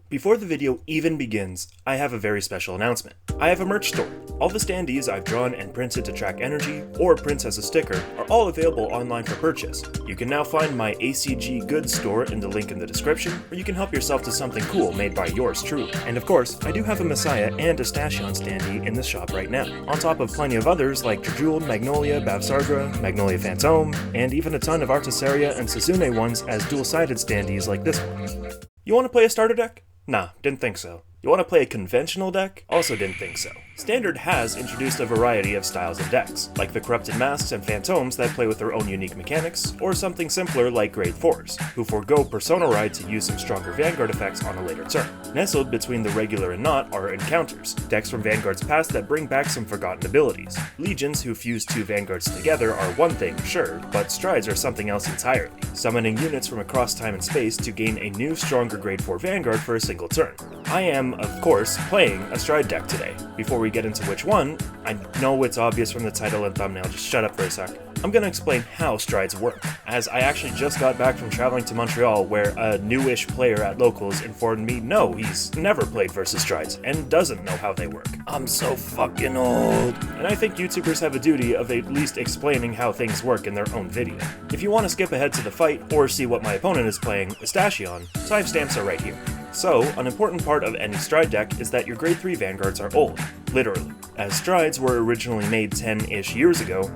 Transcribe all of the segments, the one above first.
Before the video even begins, I have a very special announcement. I have a merch store. All the standees I've drawn and printed to track energy, or prints as a sticker, are all available online for purchase. You can now find my ACG goods store in the link in the description, or you can help yourself to something cool made by yours truly. And of course, I do have a Messiah and Estacion standee in the shop right now, on top of plenty of others like Jejuled, Magnolia, Bavsargra, Magnolia Phantom, and even a ton of Artisaria and Sasune ones as dual-sided standees like this one. You want to play a starter deck? Nah, didn't think so. You want to play a conventional deck? Also didn't think so. Standard has introduced a variety of styles of decks, like the Corrupted Masks and Phantoms that play with their own unique mechanics, or something simpler like Grade 4s, who forego Persona Ride to use some stronger Vanguard effects on a later turn. Nestled between the regular and not are Encounters, decks from Vanguard's past that bring back some forgotten abilities. Legions who fuse two Vanguards together are one thing, sure, but Strides are something else entirely, summoning units from across time and space to gain a new, stronger Grade 4 Vanguard for a single turn. I am, of course, playing a Stride deck today. Before we get into which one, I know it's obvious from the title and thumbnail, just shut up for a sec. I'm gonna explain how Strides work, as I actually just got back from traveling to Montreal where a newish player at Locals informed me no, he's never played versus Strides and doesn't know how they work. I'm so fucking old. And I think YouTubers have a duty of at least explaining how things work in their own video. If you want to skip ahead to the fight or see what my opponent is playing, Estacion, timestamps are right here. So, an important part of any Stride deck is that your Grade 3 Vanguards are old, literally. As Strides were originally made 10-ish years ago,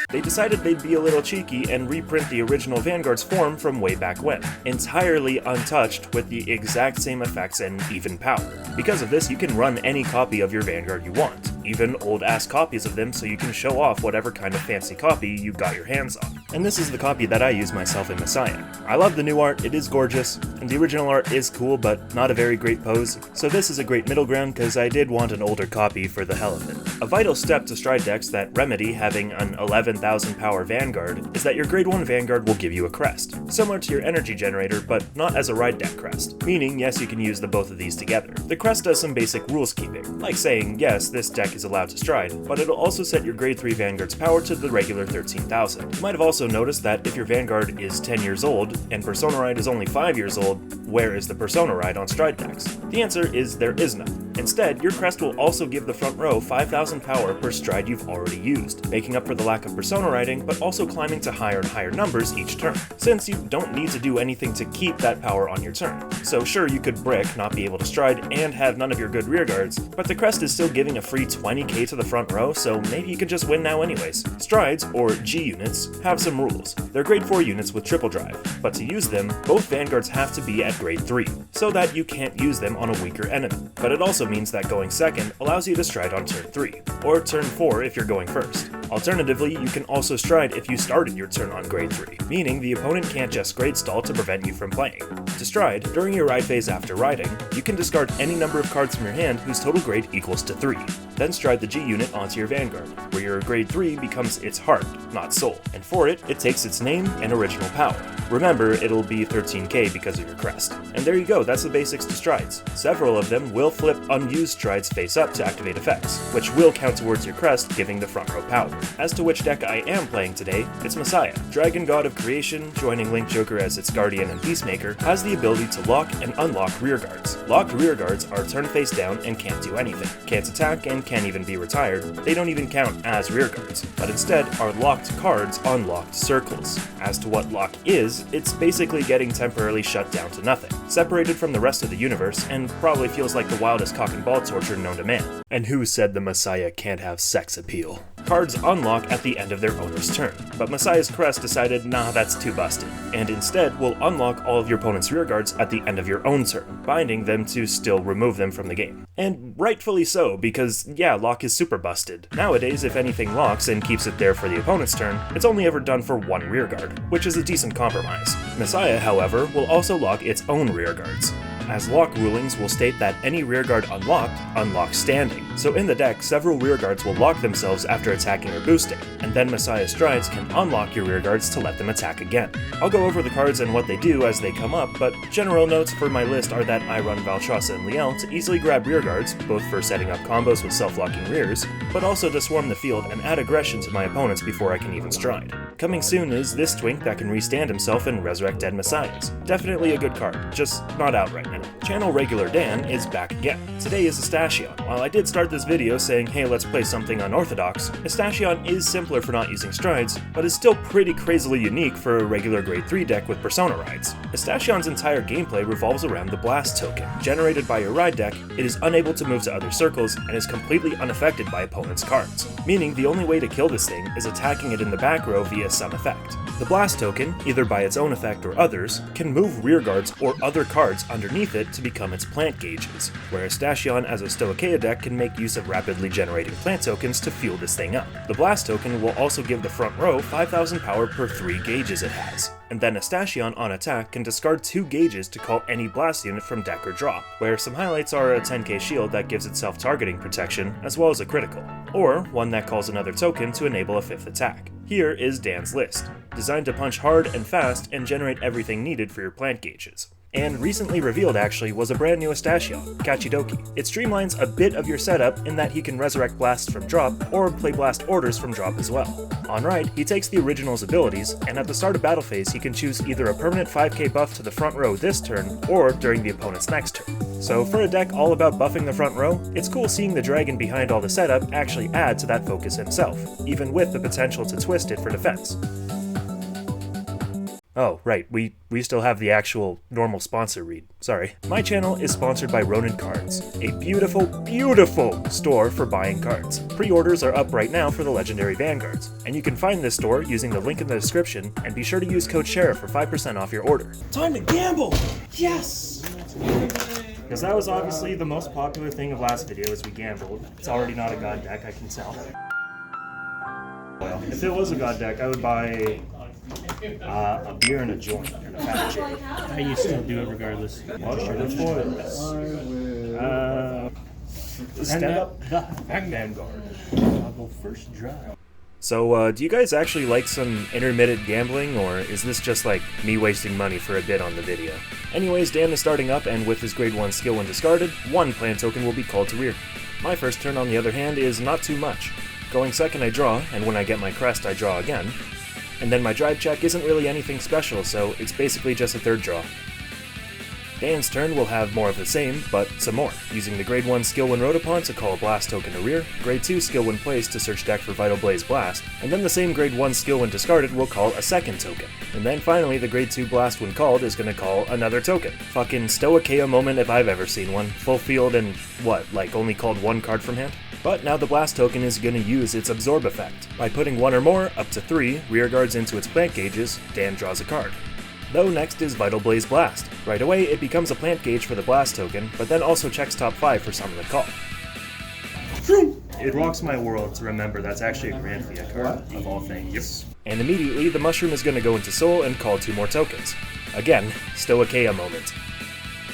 they decided they'd be a little cheeky and reprint the original Vanguard's form from way back when, entirely untouched with the exact same effects and even power. Because of this, you can run any copy of your Vanguard you want, even old-ass copies of them so you can show off whatever kind of fancy copy you've got your hands on. And this is the copy that I use myself in Messiah. I love the new art, it is gorgeous, and the original art is cool but not a very great pose, so this is a great middle ground because I did want an older copy for the hell of it. A vital step to Stride decks that remedy having an 11,000 power Vanguard is that your Grade 1 Vanguard will give you a crest, similar to your energy generator but not as a ride deck crest, meaning yes you can use the both of these together. The crest does some basic rules keeping, like saying yes this deck is allowed to Stride, but it'll also set your Grade 3 Vanguard's power to the regular 13,000. You might have also noticed that if your Vanguard is 10 years old and Persona Ride is only 5 years old, where is the Persona Ride on Stride decks? The answer is there is none. Instead, your crest will also give the front row 5,000 power per Stride you've already used, making up for the lack of Persona Riding, but also climbing to higher and higher numbers each turn, since you don't need to do anything to keep that power on your turn. So sure, you could brick, not be able to Stride, and have none of your good rearguards, but the crest is still giving a free 20k to the front row, so maybe you could just win now anyways. Strides, or G units, have some rules. They're Grade 4 units with triple drive, but to use them, both Vanguards have to be at Grade 3, so that you can't use them on a weaker enemy. But it also means that going second allows you to Stride on turn 3, or turn 4 if you're going first. Alternatively, you can also Stride if you started your turn on Grade 3, meaning the opponent can't just Grade Stall to prevent you from playing. To Stride, during your ride phase after riding, you can discard any number of cards from your hand whose total grade equals to 3. Then Stride the G unit onto your Vanguard, where your Grade 3 becomes its heart, not soul, and for it, it takes its name and original power. Remember, it'll be 13k because of your crest. And there you go, that's the basics to Strides. Several of them will flip unused Strides face up to activate effects, which will count towards your crest, giving the front row power. As to which deck I am playing today, it's Messiah. Dragon God of Creation, joining Link Joker as its Guardian and Peacemaker, has the ability to lock and unlock rearguards. Locked rearguards are turn face down and can't do anything, can't attack, and can't even be retired. They don't even count as rearguards, but instead are locked cards on locked circles. As to what lock is, it's basically getting temporarily shut down to nothing, separated from the rest of the universe, and probably feels like the wildest cock and ball torture known to man. And who said the Messiah can't have sex appeal? Cards unlock at the end of their owner's turn, but Messiah's crest decided nah that's too busted, and instead will unlock all of your opponent's rearguards at the end of your own turn, binding them to still remove them from the game. And rightfully so, because yeah, lock is super busted. Nowadays, if anything locks and keeps it there for the opponent's turn, it's only ever done for one rearguard, which is a decent compromise. Messiah, however, will also lock its own rearguards, as lock rulings will state that any rearguard unlocked, unlocks standing. So in the deck, several rearguards will lock themselves after attacking or boosting, and then Messiah Strides can unlock your rearguards to let them attack again. I'll go over the cards and what they do as they come up, but general notes for my list are that I run Valtrassa and Liel to easily grab rearguards, both for setting up combos with self-locking rears, but also to swarm the field and add aggression to my opponents before I can even Stride. Coming soon is this twink that can restand himself and resurrect dead Messiahs. Definitely a good card, just not out right now. channel. Channel regular Dan is back again. Today is Estacion. While I did start this video saying, hey, let's play something unorthodox, Estacion is simpler for not using strides, but is still pretty crazily unique for a regular grade 3 deck with Persona rides. Estacion's entire gameplay revolves around the Blast token. Generated by your ride deck, it is unable to move to other circles and is completely unaffected by opponents' cards, meaning the only way to kill this thing is attacking it in the back row via some effect. The Blast token, either by its own effect or others, can move rearguards or other cards underneath it to become its plant gauges, where Estacion as a Stoicheia deck can make use of rapidly generating plant tokens to fuel this thing up. The Blast token will also give the front row 5,000 power per 3 gauges it has, and then Estacion on attack can discard 2 gauges to call any blast unit from deck or draw, where some highlights are a 10k shield that gives itself targeting protection, as well as a critical, or one that calls another token to enable a 5th attack. Here is Dan's list, designed to punch hard and fast and generate everything needed for your plant gauges. And recently revealed actually was a brand new Estacion, Kachidoki. It streamlines a bit of your setup in that he can resurrect blasts from drop or play blast orders from drop as well. On right, he takes the original's abilities, and at the start of battle phase he can choose either a permanent 5k buff to the front row this turn or during the opponent's next turn. So for a deck all about buffing the front row, it's cool seeing the dragon behind all the setup actually add to that focus himself, even with the potential to twist it for defense. Oh, right, we still have the actual normal sponsor read. Sorry. My channel is sponsored by Ronin Cards, a beautiful, beautiful store for buying cards. Pre-orders are up right now for the legendary Vanguards, and you can find this store using the link in the description, and be sure to use code SHERIFF for 5% off your order. Time to gamble! Yes! Because that was obviously the most popular thing of last video as we gambled. It's already not a god deck, I can tell. Well, if it was a god deck, I would buy a beer and a joint and a fat chick. I used to do it regardless. Well, sure, the stand up. The Vanguard. I'll go first drive. So, do you guys actually like some intermittent gambling, or is this just like me wasting money for a bit on the video? Anyways, Dan is starting up, and with his grade 1 skill when discarded, 1 plant token will be called to rear. My first turn, on the other hand, is not too much. Going second, I draw, and when I get my crest, I draw again. And then my drive check isn't really anything special, so it's basically just a third draw. Dan's turn will have more of the same, but some more, using the grade 1 skill when rode upon to call a blast token to rear, grade 2 skill when placed to search deck for Vital Blaze Blast, and then the same grade 1 skill when discarded will call a second token. And then finally the grade 2 blast when called is gonna call another token. Fucking Stoicheia moment if I've ever seen one. Full field and what, like only called 1 card from hand? But now the blast token is going to use its absorb effect. By putting 1 or more, up to 3, rearguards into its plant gauges, Dan draws a card. Though next is Vital Blaze Blast. Right away it becomes a plant gauge for the blast token, but then also checks top 5 for summon the call. It rocks my world to remember that's actually a Grand Fiat card, of all things. Yep. And immediately the mushroom is going to go into soul and call 2 more tokens. Again, Stoicheia moment.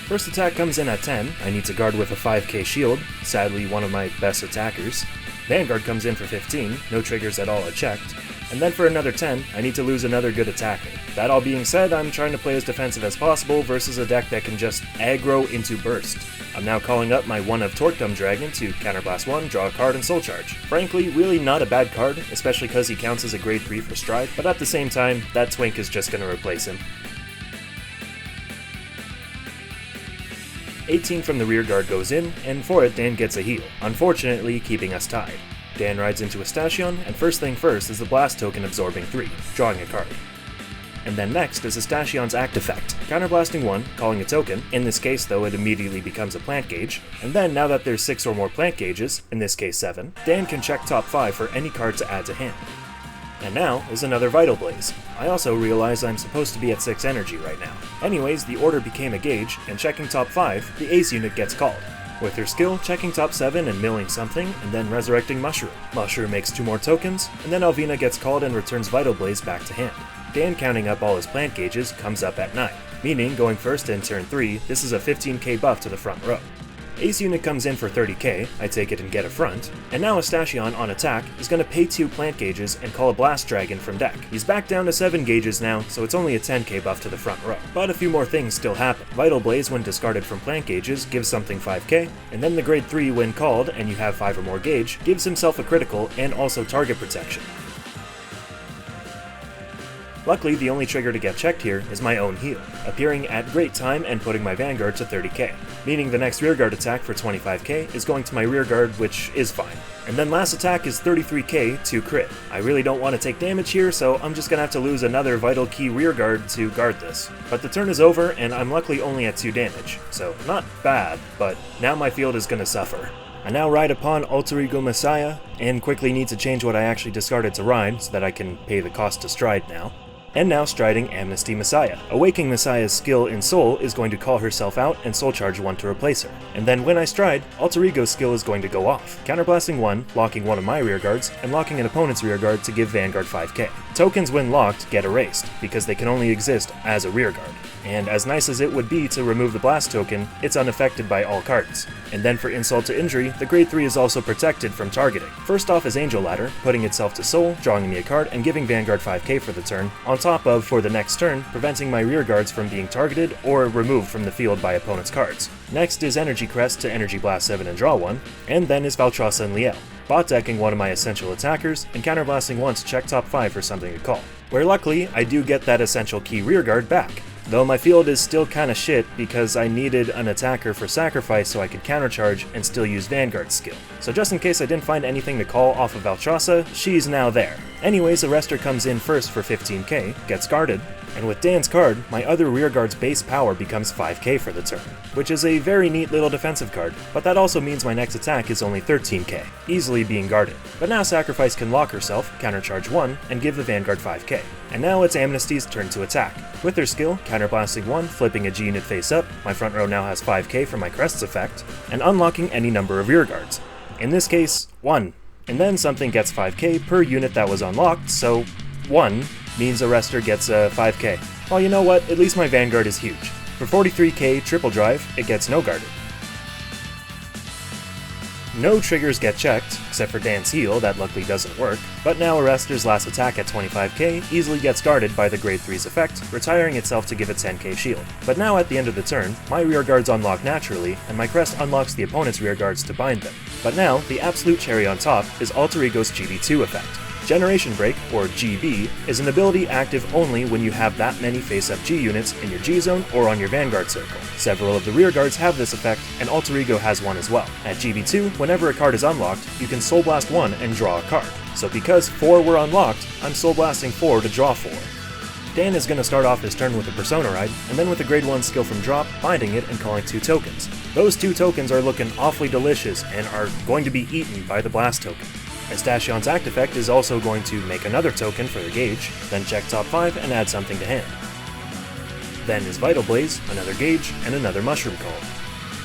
First attack comes in at 10, I need to guard with a 5k shield, sadly one of my best attackers. Vanguard comes in for 15, no triggers at all are checked. And then for another 10, I need to lose another good attacker. That all being said, I'm trying to play as defensive as possible versus a deck that can just aggro into burst. I'm now calling up my 1 of Torquedom Dragon to counterblast 1, draw a card, and soul charge. Frankly, really not a bad card, especially because he counts as a grade 3 for stride, but at the same time, that twink is just going to replace him. 18 from the rear guard goes in, and for it Dan gets a heal, unfortunately keeping us tied. Dan rides into Estacion, and first thing first is the blast token absorbing 3, drawing a card. And then next is Estacion's act effect, counterblasting 1, calling a token, in this case though it immediately becomes a plant gauge, and then now that there's 6 or more plant gauges, in this case 7, Dan can check top 5 for any card to add to hand. And now is another Vital Blaze. I also realize I'm supposed to be at 6 energy right now. Anyways, the order became a gauge, and checking top 5, the ace unit gets called. With her skill, checking top 7 and milling something, and then resurrecting Mushroom. Mushroom makes 2 more tokens, and then Alvina gets called and returns Vital Blaze back to hand. Dan counting up all his plant gauges comes up at 9, meaning going first in turn 3, this is a 15k buff to the front row. Ace unit comes in for 30k, I take it and get a front, and now Estacion on attack is going to pay 2 plant gauges and call a blast dragon from deck. He's back down to 7 gauges now, so it's only a 10k buff to the front row. But a few more things still happen. Vital Blaze when discarded from plant gauges gives something 5k, and then the grade 3 when called and you have 5 or more gauge gives himself a critical and also target protection. Luckily, the only trigger to get checked here is my own heal, appearing at great time and putting my Vanguard to 30k, meaning the next rearguard attack for 25k is going to my rearguard, which is fine. And then last attack is 33k to crit. I really don't want to take damage here, so I'm just gonna have to lose another vital key rearguard to guard this. But the turn is over, and I'm luckily only at 2 damage, so not bad, but now my field is gonna suffer. I now ride upon Alter Ego Messiah, and quickly need to change what I actually discarded to ride so that I can pay the cost to stride now. And now striding Amnesty Messiah. Awakening Messiah's skill in Soul is going to call herself out and Soul Charge 1 to replace her. And then when I stride, Alter Ego's skill is going to go off, counterblasting 1, locking one of my rearguards, and locking an opponent's rearguard to give Vanguard 5k. Tokens when locked get erased, because they can only exist as a rearguard. And as nice as it would be to remove the blast token, it's unaffected by all cards. And then for insult to injury, the grade 3 is also protected from targeting. First off is Angel Ladder, putting itself to Soul, drawing me a card, and giving Vanguard 5k for the turn, on top of, for the next turn, preventing my rearguards from being targeted or removed from the field by opponent's cards. Next is Energy Crest to Energy Blast 7 and draw 1, and then is Valtrassa and Liel, bot decking one of my essential attackers and counterblasting 1 to check top 5 for something to call, where luckily I do get that essential key rearguard back. Though my field is still kinda shit because I needed an attacker for sacrifice so I could countercharge and still use Vanguard's skill. So just in case I didn't find anything to call off of Valtrassa, she's now there. Anyways, Arrestor comes in first for 15k, gets guarded, and with Dan's card, my other rearguard's base power becomes 5k for the turn, which is a very neat little defensive card, but that also means my next attack is only 13k, easily being guarded. But now Sacrifice can lock herself, countercharge 1, and give the Vanguard 5k. And now it's Amnesty's turn to attack. With her skill, counterblasting 1, flipping a G unit face up, my front row now has 5k for my Crest's effect, and unlocking any number of rearguards. In this case, 1. And then something gets 5k per unit that was unlocked, so 1 means Arrestor gets a 5k. Well, you know what, at least my Vanguard is huge. For 43k triple drive, it gets no guarded. No triggers get checked, except for Dan's heal, that luckily doesn't work, but now Arrestor's last attack at 25k easily gets guarded by the grade 3's effect, retiring itself to give a 10k shield. But now at the end of the turn, my rearguards unlock naturally, and my Crest unlocks the opponent's rearguards to bind them. But now, the absolute cherry on top is Alter Ego's GB2 effect. Generation Break, or GB, is an ability active only when you have that many face-up G units in your G zone or on your Vanguard circle. Several of the rearguards have this effect, and Alter Ego has one as well. At GB2, whenever a card is unlocked, you can Soul Blast 1 and draw a card. So because 4 were unlocked, I'm Soul Blasting 4 to draw 4. Dan is going to start off his turn with a Persona Ride, and then with a grade 1 skill from drop, binding it and calling 2 tokens. Those 2 tokens are looking awfully delicious and are going to be eaten by the blast token. Estacion's act effect is also going to make another token for the gauge, then check top 5 and add something to hand. Then is Vital Blaze, another gauge, and another Mushroom Call.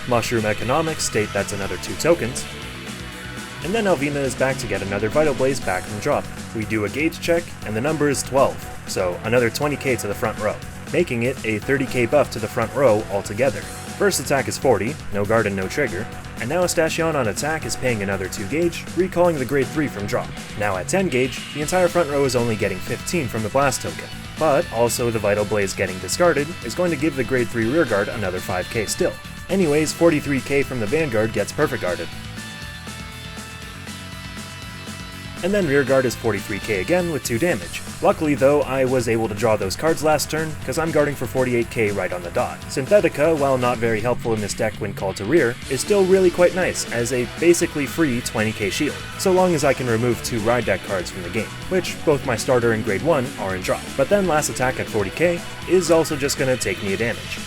Mushroom Economics state that's another 2 tokens. And then Alvina is back to get another Vital Blaze back from drop. We do a gauge check, and the number is 12, so another 20k to the front row, making it a 30k buff to the front row altogether. First attack is 40, no guard and no trigger, and now Estacion on attack is paying another 2 gauge, recalling the grade 3 from drop. Now at 10 gauge, the entire front row is only getting 15 from the blast token, but also the Vital Blaze getting discarded is going to give the grade 3 rearguard another 5k still. Anyways, 43k from the Vanguard gets perfect guarded. And then rearguard is 43k again with 2 damage. Luckily though, I was able to draw those cards last turn, because I'm guarding for 48k right on the dot. Synthetica, while not very helpful in this deck when called to rear, is still really quite nice as a basically free 20k shield, so long as I can remove 2 ride deck cards from the game, which both my starter and grade 1 are in drop. But then last attack at 40k is also just gonna take me a damage.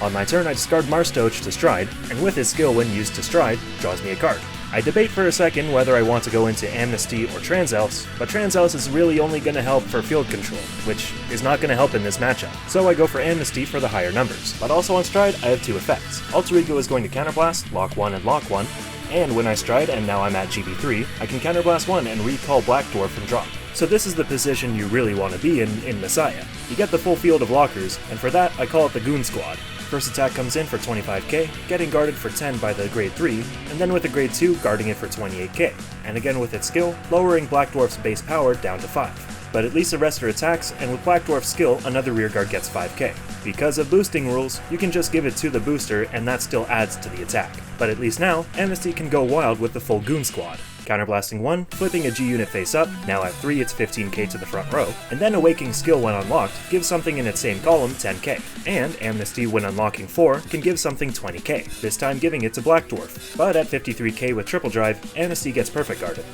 On my turn I discard Marstoch to stride, and with his skill when used to stride, draws me a card. I debate for a second whether I want to go into Amnesty or Transelfs, but Transelfs is really only going to help for field control, which is not going to help in this matchup, so I go for Amnesty for the higher numbers. But also on stride, I have 2 effects. Alter Ego is going to counterblast, lock 1 and lock 1, and when I stride and now I'm at GB3, I can counterblast 1 and recall Black Dwarf from drop. So this is the position you really want to be in Messiah. You get the full field of lockers, and for that I call it the Goon Squad. First attack comes in for 25k, getting guarded for 10 by the grade 3, and then with the grade 2 guarding it for 28k, and again with its skill, lowering Black Dwarf's base power down to 5. But at least Arrestor attacks, and with Black Dwarf's skill, another rearguard gets 5k. Because of boosting rules, you can just give it to the booster and that still adds to the attack. But at least now, Amnesty can go wild with the full Goon Squad. Counterblasting 1, flipping a G unit face up, now at 3 it's 15k to the front row, and then Awakening skill when unlocked gives something in its same column 10k, and Amnesty when unlocking 4 can give something 20k, this time giving it to Black Dwarf, but at 53k with triple drive, Amnesty gets perfect guarded.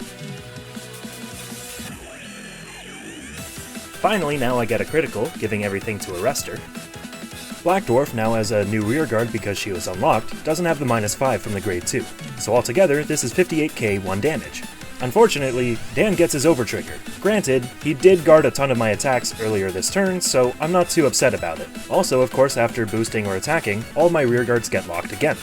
Finally, now I get a critical, giving everything to Arrestor. Black Dwarf now has a new rearguard because she was unlocked, doesn't have the -5 from the grade 2, so altogether this is 58k 1 damage. Unfortunately, Dan gets his overtrigger. Granted, he did guard a ton of my attacks earlier this turn, so I'm not too upset about it. Also, of course, after boosting or attacking, all my rearguards get locked again.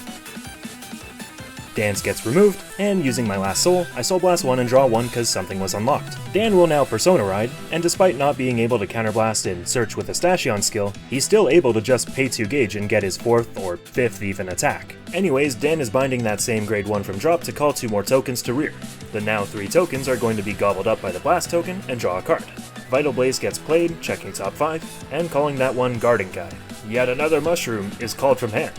Dan's gets removed, and using my last soul, I Soul Blast 1 and draw 1 because something was unlocked. Dan will now Persona Ride, and despite not being able to counterblast in Search with Estacion skill, he's still able to just pay 2 gauge and get his 4th or 5th even attack. Anyways, Dan is binding that same grade 1 from drop to call 2 more tokens to rear. The now 3 tokens are going to be gobbled up by the Blast token and draw a card. Vital Blaze gets played, checking top 5, and calling that one Guarding Guy. Yet another mushroom is called from hand.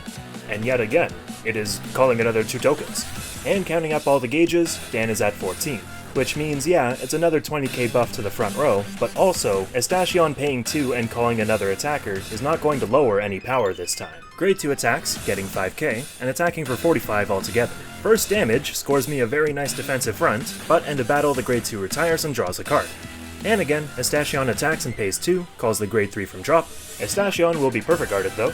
And yet again, it is calling another 2 tokens. And counting up all the gauges, Dan is at 14. Which means, yeah, it's another 20k buff to the front row, but also, Estacion paying 2 and calling another attacker is not going to lower any power this time. Grade 2 attacks, getting 5k, and attacking for 45 altogether. First damage scores me a very nice defensive front, but end of battle the grade 2 retires and draws a card. And again, Estacion attacks and pays 2, calls the grade 3 from drop. Estacion will be perfect guarded though,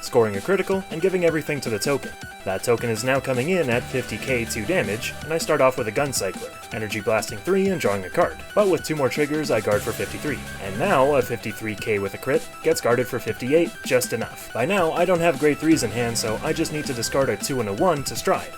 scoring a critical and giving everything to the token. That token is now coming in at 50k 2 damage, and I start off with a Gun Cycler, Energy Blasting 3 and drawing a card. But with 2 more triggers, I guard for 53. And now, a 53k with a crit gets guarded for 58, just enough. By now, I don't have grade 3s in hand, so I just need to discard a 2 and a 1 to stride.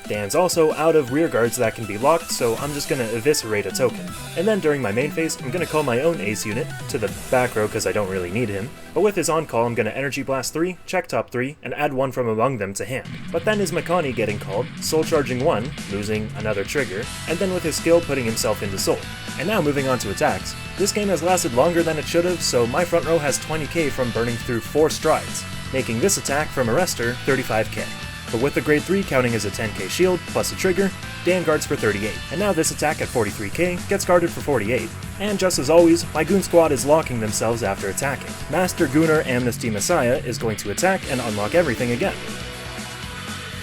Dan's also out of rearguards that can be locked, so I'm just gonna eviscerate a token. And then during my main phase, I'm gonna call my own ace unit to the back row because I don't really need him. But with his on-call, I'm gonna Energy Blast 3, check top 3, and add 1 from among them to hand. But then his Makani getting called, Soul Charging 1, losing another trigger, and then with his skill putting himself into Soul. And now moving on to attacks. This game has lasted longer than it should have, so my front row has 20k from burning through 4 strides, making this attack from Arrestor 35k. But with the grade 3 counting as a 10k shield, plus a trigger, Dan guards for 38. And now this attack at 43k gets guarded for 48. And just as always, my Goon Squad is locking themselves after attacking. Master Gooner Amnesty Messiah is going to attack and unlock everything again.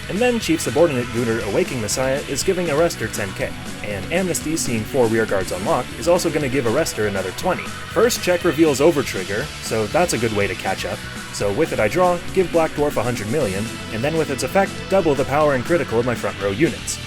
And then Chief Subordinate Gooner Awakening Messiah is giving Arrestor 10k. And Amnesty, seeing 4 rearguards unlocked, is also going to give Arrestor another 20. First check reveals Overtrigger, so that's a good way to catch up. So with it I draw, give Black Dwarf 100 million, and then with its effect, double the power and critical of my front row units.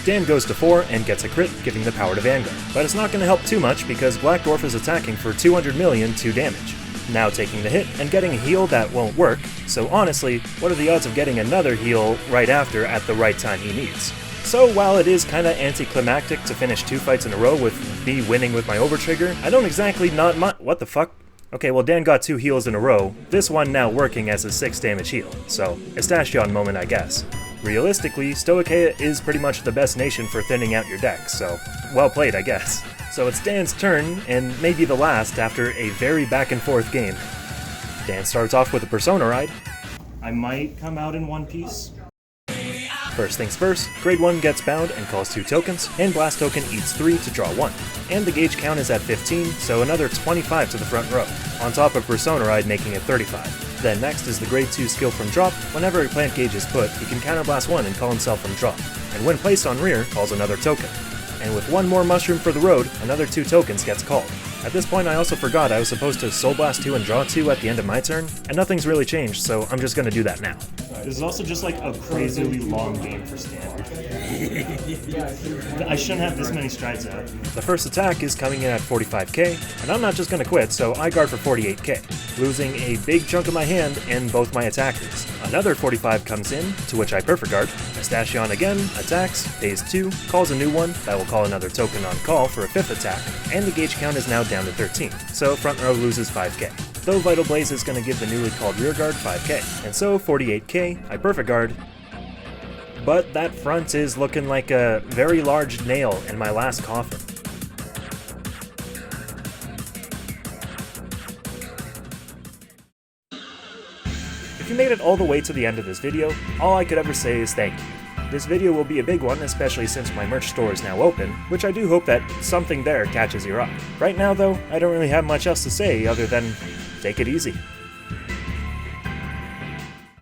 Dan goes to 4 and gets a crit, giving the power to Vanguard. But it's not going to help too much because Black Dwarf is attacking for 200 million 2 damage. Now taking the hit and getting a heal that won't work, so honestly, what are the odds of getting another heal right after at the right time he needs? So while it is kinda anticlimactic to finish 2 fights in a row with me winning with my overtrigger, I don't exactly what the fuck? Okay, well Dan got 2 heals in a row, this one now working as a 6 damage heal, so Estacion moment I guess. Realistically, Stoicheia is pretty much the best nation for thinning out your deck, so well played I guess. So it's Dan's turn, and maybe the last after a very back and forth game. Dan starts off with a Persona Ride. I might come out in one piece. First things first, grade 1 gets bound and calls 2 tokens, and Blast token eats 3 to draw 1. And the gauge count is at 15, so another 25 to the front row, on top of Persona Ride making it 35. Then next is the grade 2 skill from drop. Whenever a plant gauge is put, he can counterblast 1 and call himself from drop, and when placed on rear, calls another token. And with 1 more mushroom for the road, another 2 tokens gets called. At this point I also forgot I was supposed to Soul Blast 2 and draw 2 at the end of my turn, and nothing's really changed, so I'm just gonna do that now. This is also just like a crazily long game for standard. I shouldn't have this many strides out. The first attack is coming in at 45k, and I'm not just gonna quit, so I guard for 48k, losing a big chunk of my hand and both my attackers. Another 45 comes in, to which I perfect guard. Estacion again, attacks, pays 2, calls a new one, that will call another token on call for a 5th attack, and the gauge count is now down to 13, so front row loses 5k. Though Vital Blaze is going to give the newly called rearguard 5k, and so 48k, I perfect guard. But that front is looking like a very large nail in my last coffin. If you made it all the way to the end of this video, all I could ever say is thank you. This video will be a big one, especially since my merch store is now open, which I do hope that something there catches your eye. Right now though, I don't really have much else to say other than take it easy.